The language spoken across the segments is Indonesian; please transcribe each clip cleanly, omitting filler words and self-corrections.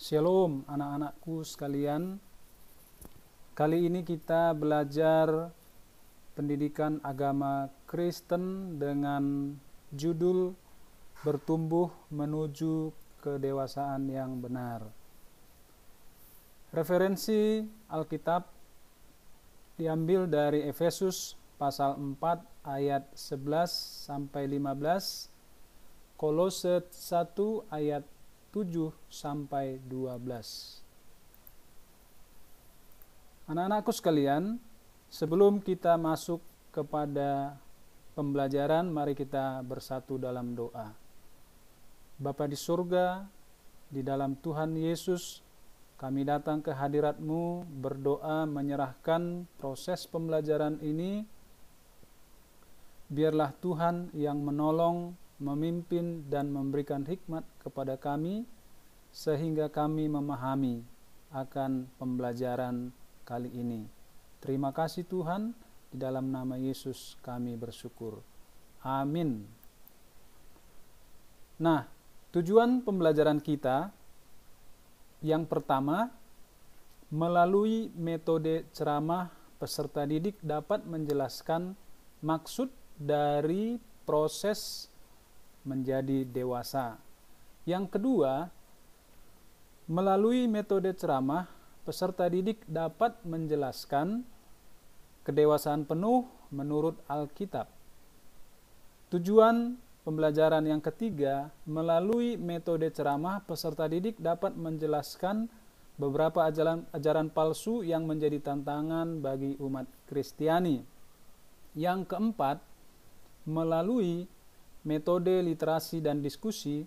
Shalom anak-anakku sekalian. Kali ini kita belajar pendidikan agama Kristen dengan judul Bertumbuh Menuju Kedewasaan yang Benar. Referensi Alkitab diambil dari Efesus pasal 4 ayat 11 sampai 15, Kolose 1 ayat 7 sampai 12. Anak-anakku sekalian, sebelum kita masuk kepada pembelajaran, mari kita bersatu dalam doa. Bapa di surga, di dalam Tuhan Yesus, kami datang ke hadirat-Mu berdoa menyerahkan proses pembelajaran ini. Biarlah Tuhan yang menolong, memimpin dan memberikan hikmat kepada kami sehingga kami memahami akan pembelajaran kali ini. Terima kasih Tuhan, di dalam nama Yesus kami bersyukur. Amin. Nah, tujuan pembelajaran kita yang pertama, melalui metode ceramah peserta didik dapat menjelaskan maksud dari proses menjadi dewasa. Yang kedua, melalui metode ceramah, peserta didik dapat menjelaskan kedewasaan penuh menurut Alkitab. Tujuan pembelajaran yang ketiga, melalui metode ceramah, peserta didik dapat menjelaskan beberapa ajaran palsu yang menjadi tantangan bagi umat Kristiani. Yang keempat, melalui metode literasi dan diskusi,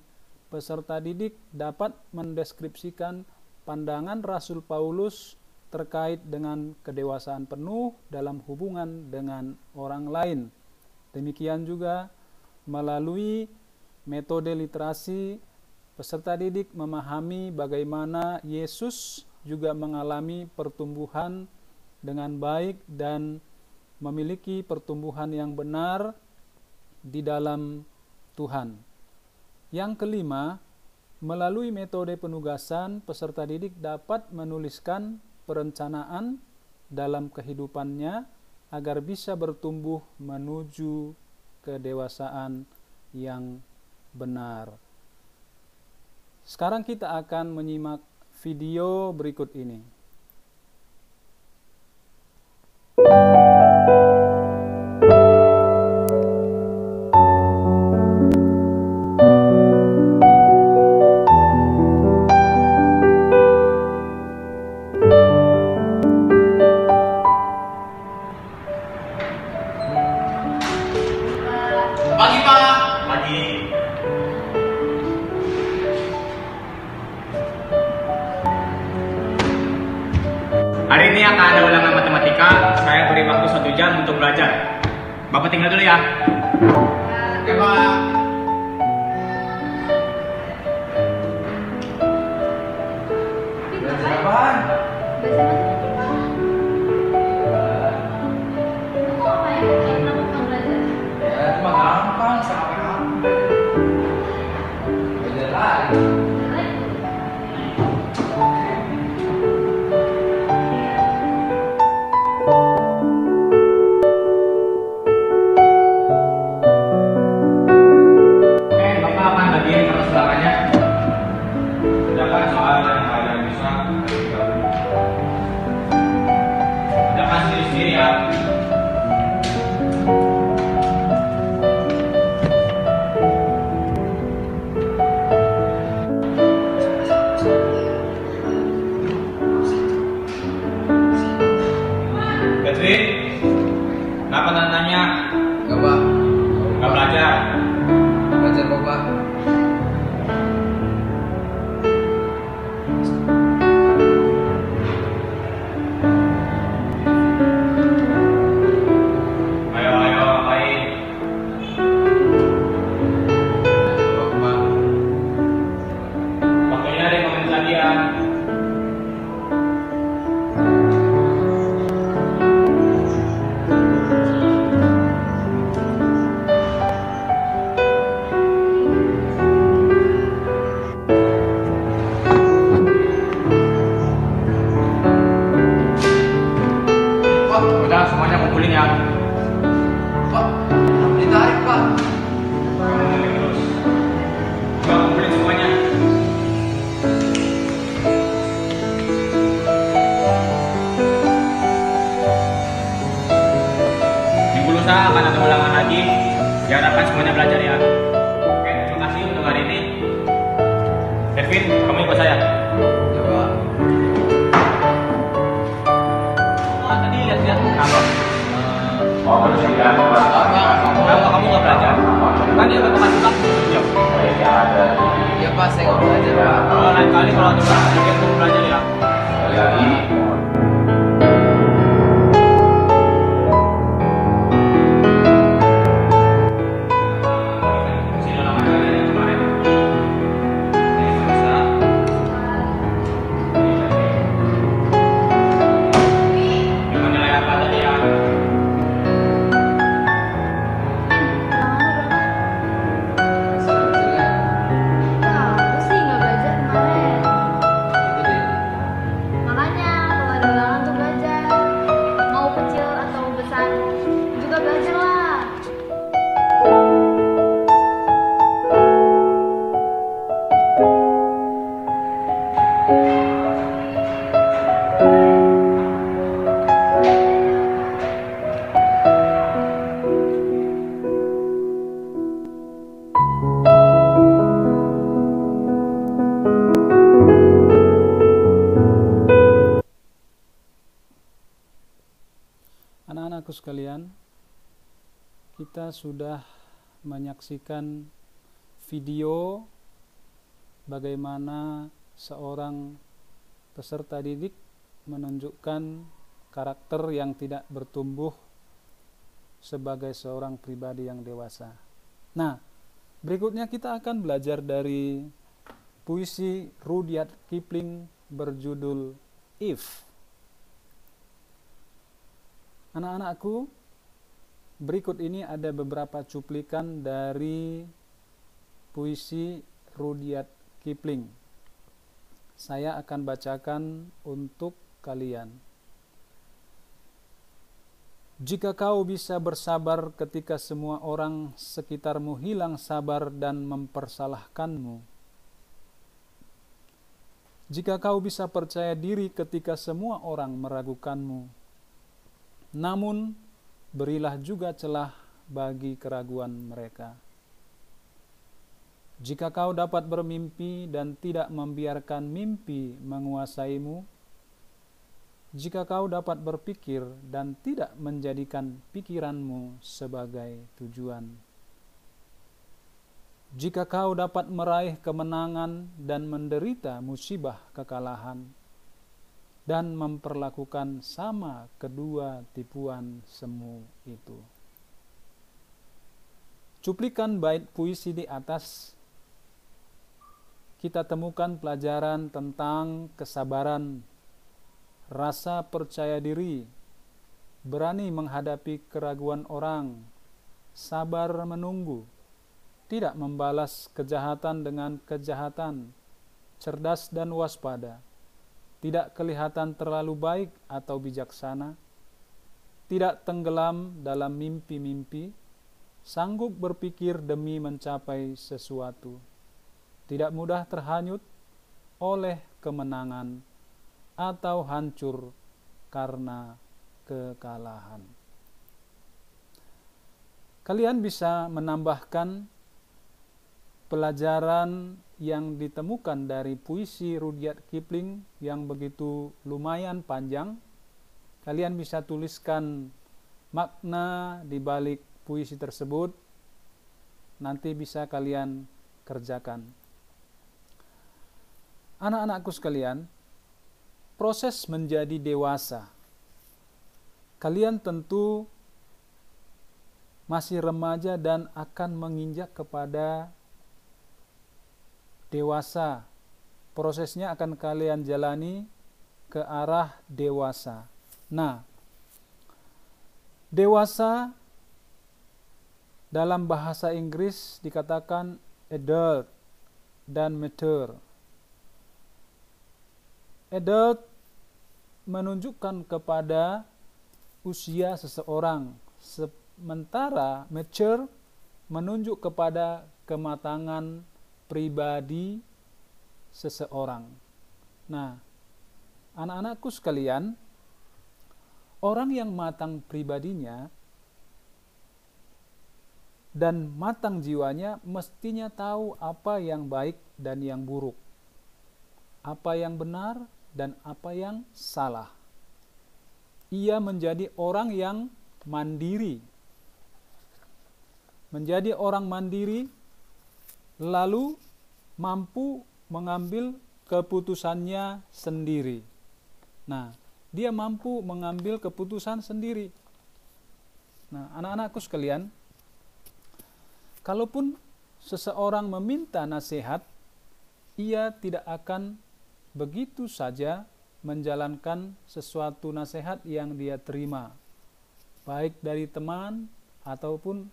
peserta didik dapat mendeskripsikan pandangan Rasul Paulus terkait dengan kedewasaan penuh dalam hubungan dengan orang lain. Demikian juga melalui metode literasi, peserta didik memahami bagaimana Yesus juga mengalami pertumbuhan dengan baik dan memiliki pertumbuhan yang benar di dalam Tuhan. Yang kelima, melalui metode penugasan, peserta didik dapat menuliskan perencanaan dalam kehidupannya agar bisa bertumbuh menuju kedewasaan yang benar. Sekarang kita akan menyimak video berikut ini. Pagi Pak. Pagi. Hari ini akan ada ulangan matematika. Saya beri waktu 1 jam untuk belajar. Bapak tinggal dulu ya. Oke Pak. Belajar apaan? Ervin, kamu ikut saya. Ya, Pak. Oh, tadi lihat-lihat kenapa? Kenapa kamu nggak belajar? Kan dia udah kasih waktu 7 jam. Ya, Pak, saya nggak belajar, Pak. Oh, lain kali kalau ada belajar, kamu belajar ya. Aku sih nggak belajar kemarin. Itu deh. Makanya kalau ada ulangan tuh belajar. Mau kecil atau besar juga belajar lah. Anak-anakku sekalian, kita sudah menyaksikan video bagaimana seorang peserta didik menunjukkan karakter yang tidak bertumbuh sebagai seorang pribadi yang dewasa. Nah, berikutnya kita akan belajar dari puisi Rudyard Kipling berjudul If. Anak-anakku, berikut ini ada beberapa cuplikan dari puisi Rudyard Kipling. Saya akan bacakan untuk kalian. Jika kau bisa bersabar ketika semua orang sekitarmu hilang sabar dan mempersalahkanmu. Jika kau bisa percaya diri ketika semua orang meragukanmu. Namun, berilah juga celah bagi keraguan mereka. Jika kau dapat bermimpi dan tidak membiarkan mimpi menguasaimu, jika kau dapat berpikir dan tidak menjadikan pikiranmu sebagai tujuan, jika kau dapat meraih kemenangan dan menderita musibah kekalahan, dan memperlakukan sama kedua tipuan semu itu. Cuplikan bait puisi di atas, kita temukan pelajaran tentang kesabaran, rasa percaya diri, berani menghadapi keraguan orang, sabar menunggu, tidak membalas kejahatan dengan kejahatan, cerdas dan waspada, tidak kelihatan terlalu baik atau bijaksana, tidak tenggelam dalam mimpi-mimpi, sanggup berpikir demi mencapai sesuatu, tidak mudah terhanyut oleh kemenangan atau hancur karena kekalahan. Kalian bisa menambahkan pelajaran yang ditemukan dari puisi Rudyard Kipling yang begitu lumayan panjang. Kalian bisa tuliskan makna di balik puisi tersebut. Nanti bisa kalian kerjakan. Anak-anakku sekalian, proses menjadi dewasa. Kalian tentu masih remaja dan akan menginjak kepada dewasa. Prosesnya akan kalian jalani ke arah dewasa. Nah, dewasa dalam bahasa Inggris dikatakan adult dan mature. Adult menunjukkan kepada usia seseorang, sementara mature menunjuk kepada kematangan pribadi seseorang. Nah, anak-anakku sekalian, orang yang matang pribadinya dan matang jiwanya mestinya tahu apa yang baik dan yang buruk. apa yang benar dan apa yang salah. Ia menjadi orang yang mandiri. Menjadi orang mandiri lalu mampu mengambil keputusannya sendiri. Nah, dia mampu mengambil keputusan sendiri. Nah, anak-anakku sekalian, kalaupun seseorang meminta nasihat, ia tidak akan begitu saja menjalankan sesuatu nasihat yang dia terima, baik dari teman ataupun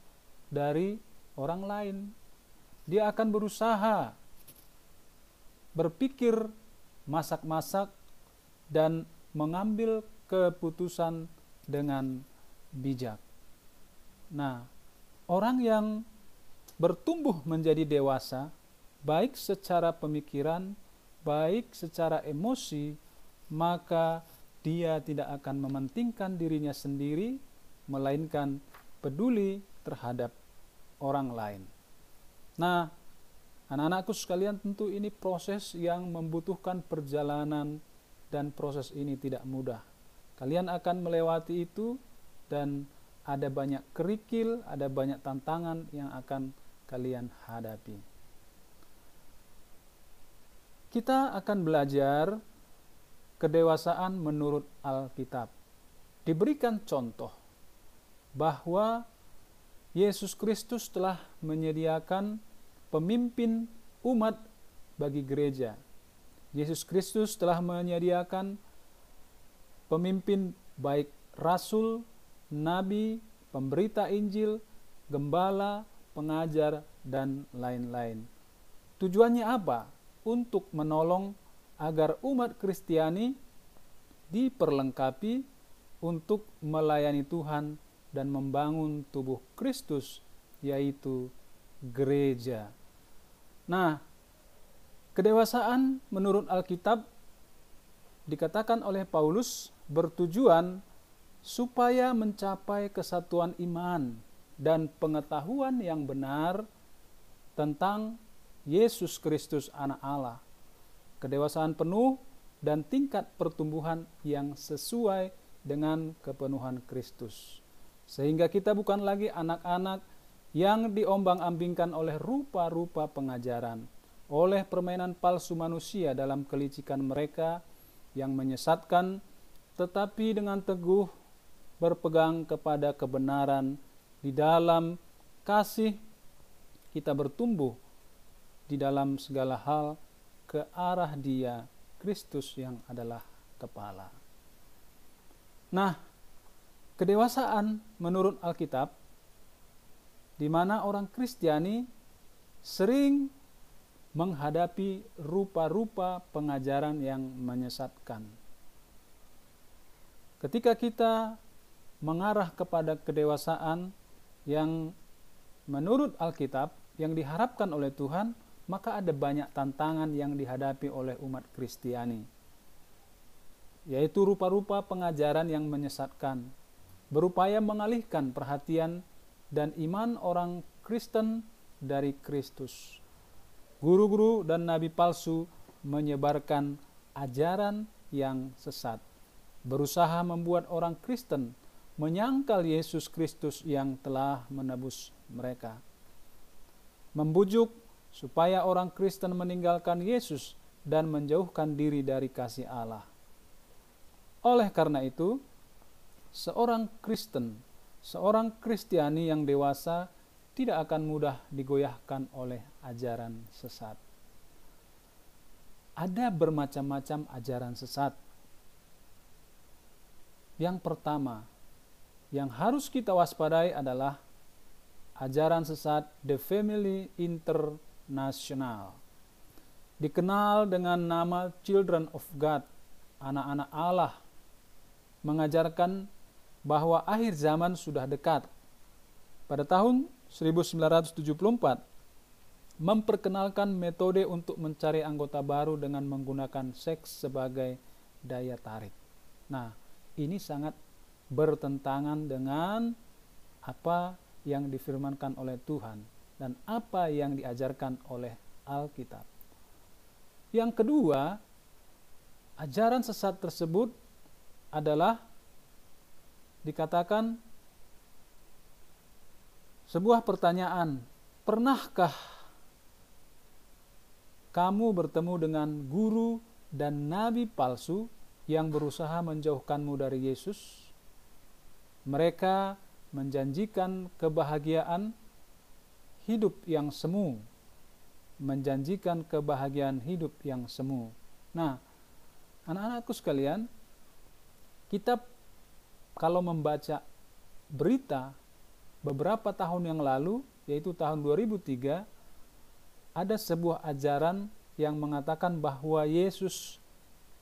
dari orang lain. Dia akan berusaha berpikir masak-masak dan mengambil keputusan dengan bijak. Nah, orang yang bertumbuh menjadi dewasa, baik secara pemikiran, baik secara emosi, maka dia tidak akan mementingkan dirinya sendiri, melainkan peduli terhadap orang lain. Nah, anak-anakku sekalian, tentu ini proses yang membutuhkan perjalanan dan proses ini tidak mudah. Kalian akan melewati itu dan ada banyak kerikil, ada banyak tantangan yang akan kalian hadapi. Kita akan belajar kedewasaan menurut Alkitab. Diberikan contoh bahwa Yesus Kristus telah menyediakan pemimpin umat bagi gereja. Yesus Kristus telah menyediakan pemimpin baik rasul, nabi, pemberita Injil, gembala, pengajar, dan lain-lain. Tujuannya apa? Untuk menolong agar umat Kristiani diperlengkapi untuk melayani Tuhan dan membangun tubuh Kristus, yaitu gereja. Nah, kedewasaan menurut Alkitab dikatakan oleh Paulus bertujuan supaya mencapai kesatuan iman dan pengetahuan yang benar tentang Yesus Kristus Anak Allah. Kedewasaan penuh dan tingkat pertumbuhan yang sesuai dengan kepenuhan Kristus. Sehingga kita bukan lagi anak-anak yang diombang-ambingkan oleh rupa-rupa pengajaran, oleh permainan palsu manusia dalam kelicikan mereka yang menyesatkan, tetapi dengan teguh berpegang kepada kebenaran di dalam kasih, kita bertumbuh di dalam segala hal ke arah Dia, Kristus yang adalah kepala. Nah, kedewasaan menurut Alkitab, di mana orang Kristiani sering menghadapi rupa-rupa pengajaran yang menyesatkan. Ketika kita mengarah kepada kedewasaan yang menurut Alkitab, yang diharapkan oleh Tuhan, maka ada banyak tantangan yang dihadapi oleh umat Kristiani, yaitu rupa-rupa pengajaran yang menyesatkan, berupaya mengalihkan perhatian dan iman orang Kristen dari Kristus. Guru-guru dan nabi palsu menyebarkan ajaran yang sesat, berusaha membuat orang Kristen menyangkal Yesus Kristus yang telah menebus mereka, membujuk supaya orang Kristen meninggalkan Yesus dan menjauhkan diri dari kasih Allah. Oleh karena itu, seorang Kristen, seorang Kristiani yang dewasa tidak akan mudah digoyahkan oleh ajaran sesat. Ada bermacam-macam ajaran sesat. Yang pertama, yang harus kita waspadai adalah ajaran sesat The Family International, dikenal dengan nama Children of God, anak-anak Allah, mengajarkan bahwa akhir zaman sudah dekat. Pada tahun 1974, memperkenalkan metode untuk mencari anggota baru dengan menggunakan seks sebagai daya tarik. Nah, ini sangat bertentangan dengan apa yang difirmankan oleh Tuhan dan apa yang diajarkan oleh Alkitab. Yang kedua, Ajaran sesat tersebut adalah dikatakan sebuah pertanyaan, pernahkah kamu bertemu dengan guru dan nabi palsu yang berusaha menjauhkanmu dari Yesus? Mereka menjanjikan kebahagiaan hidup yang semu, menjanjikan kebahagiaan hidup yang semu. Nah, anak-anakku sekalian, kita kalau membaca berita beberapa tahun yang lalu, yaitu tahun 2003, ada sebuah ajaran yang mengatakan bahwa Yesus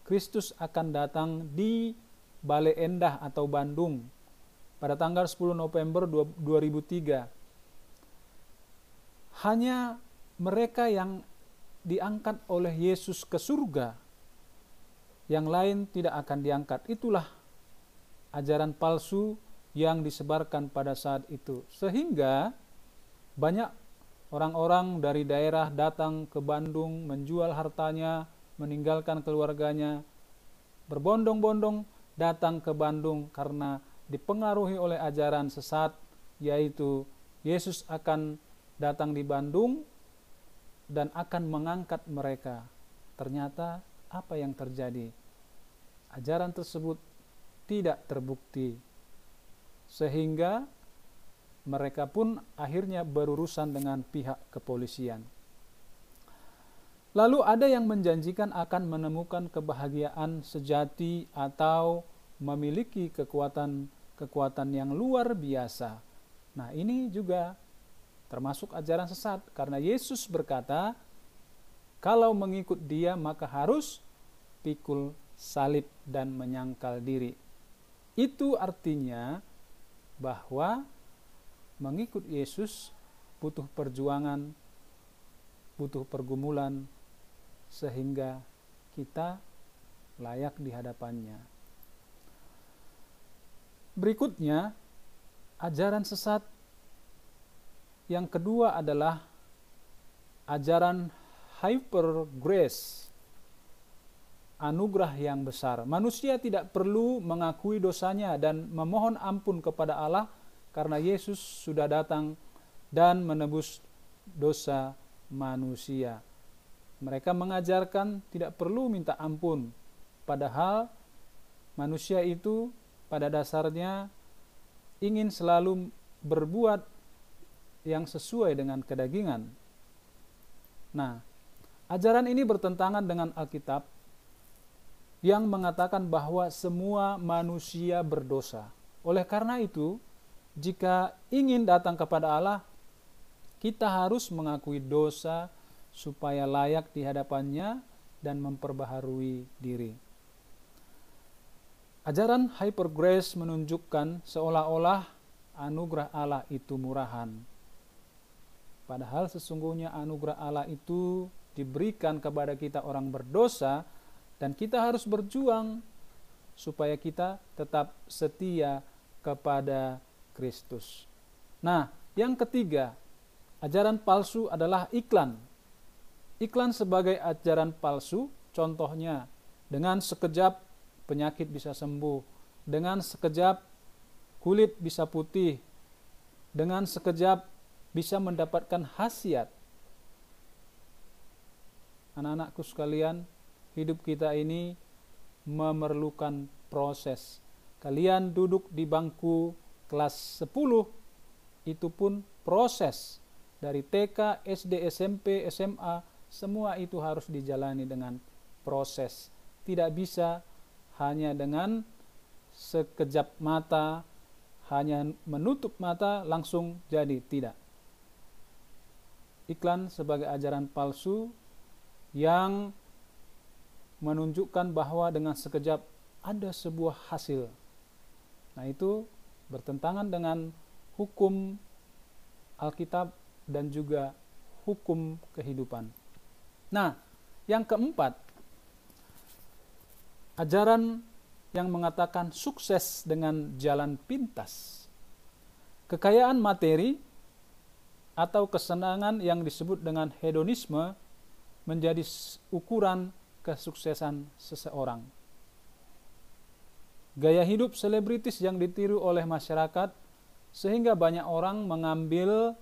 Kristus akan datang di Bale Endah atau Bandung pada tanggal 10 November 2003. Hanya mereka yang diangkat oleh Yesus ke surga, yang lain tidak akan diangkat. Itulah ajaran palsu yang disebarkan pada saat itu. Sehingga banyak orang-orang dari daerah datang ke Bandung, menjual hartanya, meninggalkan keluarganya, berbondong-bondong datang ke Bandung karena dipengaruhi oleh ajaran sesat, yaitu Yesus akan datang di Bandung dan akan mengangkat mereka. Ternyata apa yang terjadi? Ajaran tersebut tidak terbukti, sehingga mereka pun akhirnya berurusan dengan pihak kepolisian. Lalu ada yang menjanjikan akan menemukan kebahagiaan sejati atau memiliki kekuatan yang luar biasa. Nah, ini juga termasuk ajaran sesat, karena Yesus berkata, kalau mengikut Dia maka harus pikul salib dan menyangkal diri. Itu artinya bahwa mengikut Yesus butuh perjuangan, butuh pergumulan, sehingga kita layak di hadapannya. Berikutnya, ajaran sesat yang kedua adalah ajaran hyper grace, anugerah yang besar. Manusia tidak perlu mengakui dosanya dan memohon ampun kepada Allah karena Yesus sudah datang dan menebus dosa manusia. Mereka mengajarkan tidak perlu minta ampun, padahal manusia itu pada dasarnya ingin selalu berbuat yang sesuai dengan kedagingan. Nah, ajaran ini bertentangan dengan Alkitab yang mengatakan bahwa semua manusia berdosa. Oleh karena itu, jika ingin datang kepada Allah, kita harus mengakui dosa supaya layak di hadapannya dan memperbaharui diri. Ajaran hyper grace menunjukkan seolah-olah anugerah Allah itu murahan. Padahal sesungguhnya anugerah Allah itu diberikan kepada kita orang berdosa, dan kita harus berjuang supaya kita tetap setia kepada Kristus. Nah, yang ketiga, ajaran palsu adalah iklan. Iklan sebagai ajaran palsu, contohnya dengan sekejap penyakit bisa sembuh, dengan sekejap kulit bisa putih, dengan sekejap bisa mendapatkan khasiat. Anak-anakku sekalian, hidup kita ini memerlukan proses. Kalian duduk di bangku kelas 10, itu pun proses. Dari TK, SD, SMP, SMA, semua itu harus dijalani dengan proses. Tidak bisa hanya dengan sekejap mata, hanya menutup mata langsung jadi, tidak. Iklan sebagai ajaran palsu yang menunjukkan bahwa dengan sekejap ada sebuah hasil. Nah, itu bertentangan dengan hukum Alkitab dan juga hukum kehidupan. Nah, yang keempat, ajaran yang mengatakan sukses dengan jalan pintas. Kekayaan materi atau kesenangan yang disebut dengan hedonisme menjadi ukuran kesuksesan seseorang. Gaya hidup selebritis yang ditiru oleh masyarakat sehingga banyak orang mengambil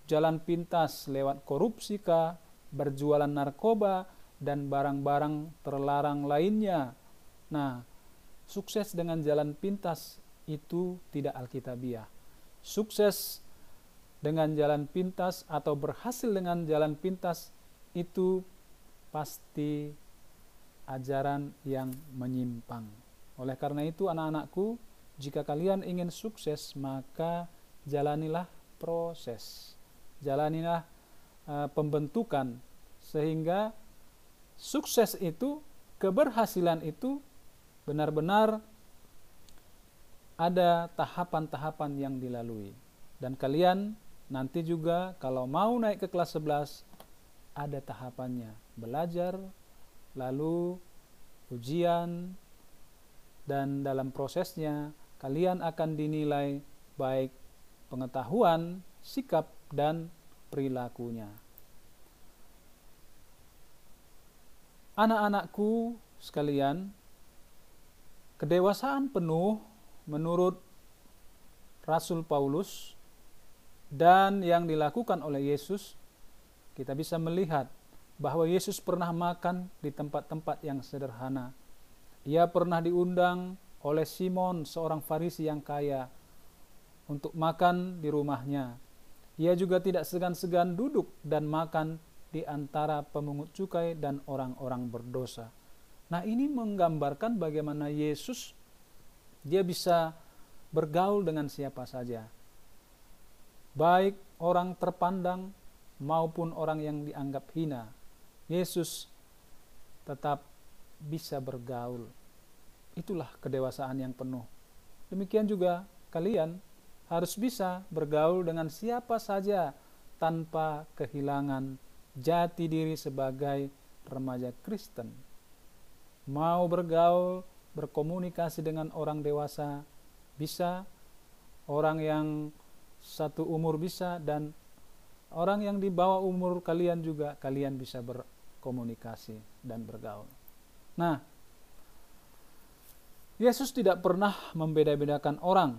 jalan pintas lewat korupsi kah, berjualan narkoba, dan barang-barang terlarang lainnya. Nah, sukses dengan jalan pintas itu tidak alkitabiah. Sukses dengan jalan pintas atau berhasil dengan jalan pintas itu pasti ajaran yang menyimpang. Oleh karena itu anak-anakku, jika kalian ingin sukses, maka jalanilah proses. Jalanilah pembentukan sehingga sukses itu, keberhasilan itu benar-benar ada tahapan-tahapan yang dilalui. Dan kalian nanti juga kalau mau naik ke kelas 11 ada tahapannya. Belajar, lalu ujian, dan dalam prosesnya kalian akan dinilai baik pengetahuan, sikap, dan perilakunya. Anak-anakku sekalian, kedewasaan penuh menurut Rasul Paulus dan yang dilakukan oleh Yesus, kita bisa melihat bahwa Yesus pernah makan di tempat-tempat yang sederhana. Ia pernah diundang oleh Simon, seorang Farisi yang kaya, untuk makan di rumahnya. Ia juga tidak segan-segan duduk dan makan di antara pemungut cukai dan orang-orang berdosa. Nah, ini menggambarkan bagaimana Yesus, dia bisa bergaul dengan siapa saja. Baik orang terpandang maupun orang yang dianggap hina. Yesus tetap bisa bergaul. Itulah kedewasaan yang penuh. Demikian juga kalian harus bisa bergaul dengan siapa saja tanpa kehilangan jati diri sebagai remaja Kristen. Mau bergaul, berkomunikasi dengan orang dewasa bisa, orang yang satu umur bisa, dan orang yang di bawah umur kalian juga kalian bisa berkomunikasi dan bergaul. Nah, Yesus tidak pernah membeda-bedakan orang.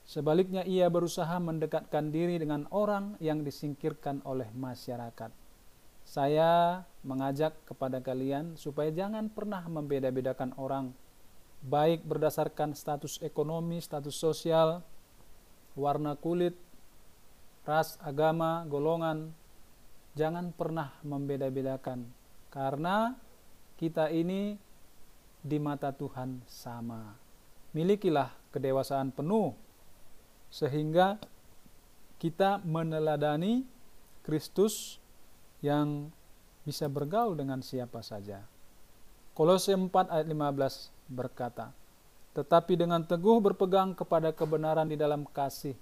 Sebaliknya ia berusaha mendekatkan diri dengan orang yang disingkirkan oleh masyarakat. Saya mengajak kepada kalian supaya jangan pernah membeda-bedakan orang, baik berdasarkan status ekonomi, status sosial, warna kulit, ras, agama, golongan. Jangan pernah membeda-bedakan, karena kita ini di mata Tuhan sama. Milikilah kedewasaan penuh sehingga kita meneladani Kristus yang bisa bergaul dengan siapa saja. Kolose 4 ayat 15 berkata, "Tetapi dengan teguh berpegang kepada kebenaran di dalam kasih,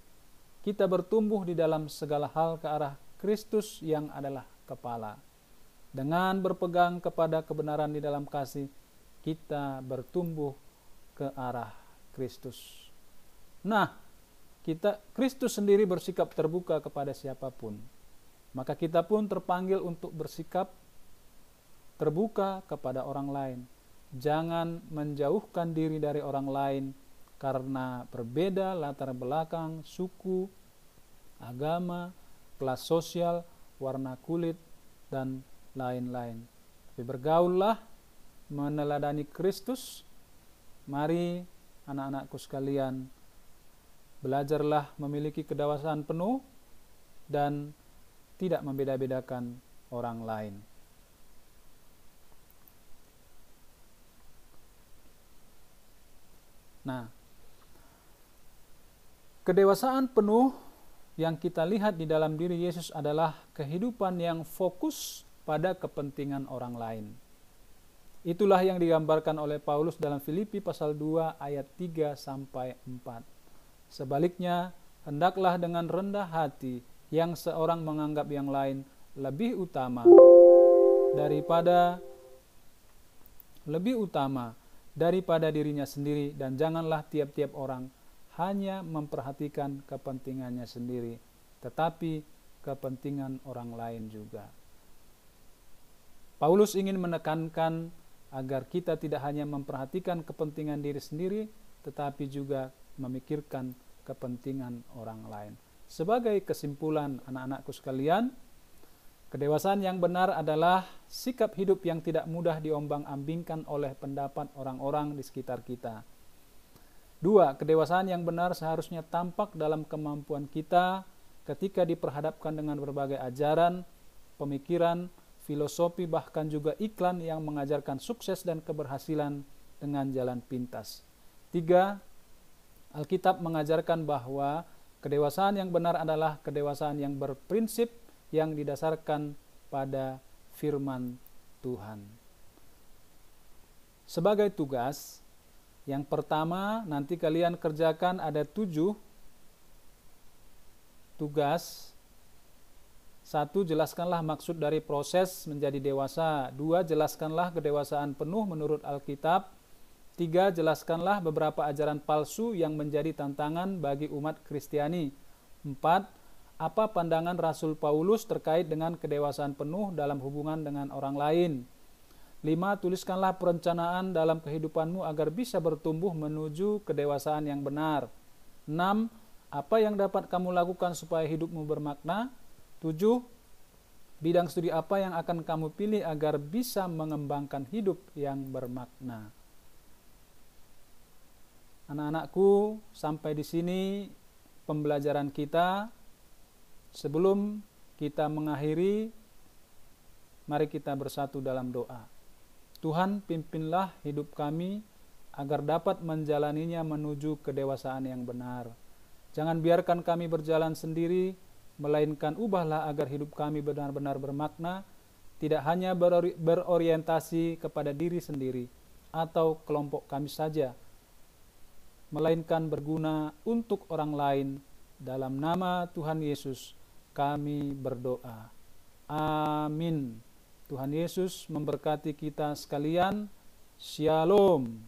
kita bertumbuh di dalam segala hal ke arah Kristus yang adalah kepala." Dengan berpegang kepada kebenaran di dalam kasih, kita bertumbuh ke arah Kristus. Nah, Kristus sendiri bersikap terbuka kepada siapapun. Maka kita pun terpanggil untuk bersikap terbuka kepada orang lain. Jangan menjauhkan diri dari orang lain karena berbeda latar belakang, suku, agama, kelas sosial, warna kulit, dan lain-lain. Tapi bergaullah meneladani Kristus. Mari anak-anakku sekalian, belajarlah memiliki kedewasaan penuh dan tidak membeda-bedakan orang lain. Nah, kedewasaan penuh yang kita lihat di dalam diri Yesus adalah kehidupan yang fokus pada kepentingan orang lain. Itulah yang digambarkan oleh Paulus dalam Filipi pasal 2 ayat 3 sampai 4. Sebaliknya, hendaklah dengan rendah hati yang seorang menganggap yang lain lebih utama daripada dirinya sendiri, dan janganlah tiap-tiap orang hanya memperhatikan kepentingannya sendiri, tetapi kepentingan orang lain juga. Paulus ingin menekankan agar kita tidak hanya memperhatikan kepentingan diri sendiri, tetapi juga memikirkan kepentingan orang lain. Sebagai kesimpulan, anak-anakku sekalian, kedewasaan yang benar adalah sikap hidup yang tidak mudah diombang-ambingkan oleh pendapat orang-orang di sekitar kita. 2. Kedewasaan yang benar seharusnya tampak dalam kemampuan kita ketika diperhadapkan dengan berbagai ajaran, pemikiran, filosofi, bahkan juga iklan yang mengajarkan sukses dan keberhasilan dengan jalan pintas. 3. Alkitab mengajarkan bahwa kedewasaan yang benar adalah kedewasaan yang berprinsip, yang didasarkan pada firman Tuhan. Sebagai tugas, yang pertama nanti kalian kerjakan ada 7 tugas. 1. Jelaskanlah maksud dari proses menjadi dewasa. 2. Jelaskanlah kedewasaan penuh menurut Alkitab. 3. Jelaskanlah beberapa ajaran palsu yang menjadi tantangan bagi umat Kristiani. 4. Apa pandangan Rasul Paulus terkait dengan kedewasaan penuh dalam hubungan dengan orang lain. 5. Tuliskanlah perencanaan dalam kehidupanmu agar bisa bertumbuh menuju kedewasaan yang benar. 6. Apa yang dapat kamu lakukan supaya hidupmu bermakna. 7. Bidang studi apa yang akan kamu pilih agar bisa mengembangkan hidup yang bermakna. Anak-anakku, sampai di sini pembelajaran kita. Sebelum kita mengakhiri, mari kita bersatu dalam doa. Tuhan, pimpinlah hidup kami agar dapat menjalaninya menuju kedewasaan yang benar. Jangan biarkan kami berjalan sendiri, melainkan ubahlah agar hidup kami benar-benar bermakna, tidak hanya berorientasi kepada diri sendiri atau kelompok kami saja, melainkan berguna untuk orang lain. Dalam nama Tuhan Yesus kami berdoa. Amin. Tuhan Yesus memberkati kita sekalian. Shalom.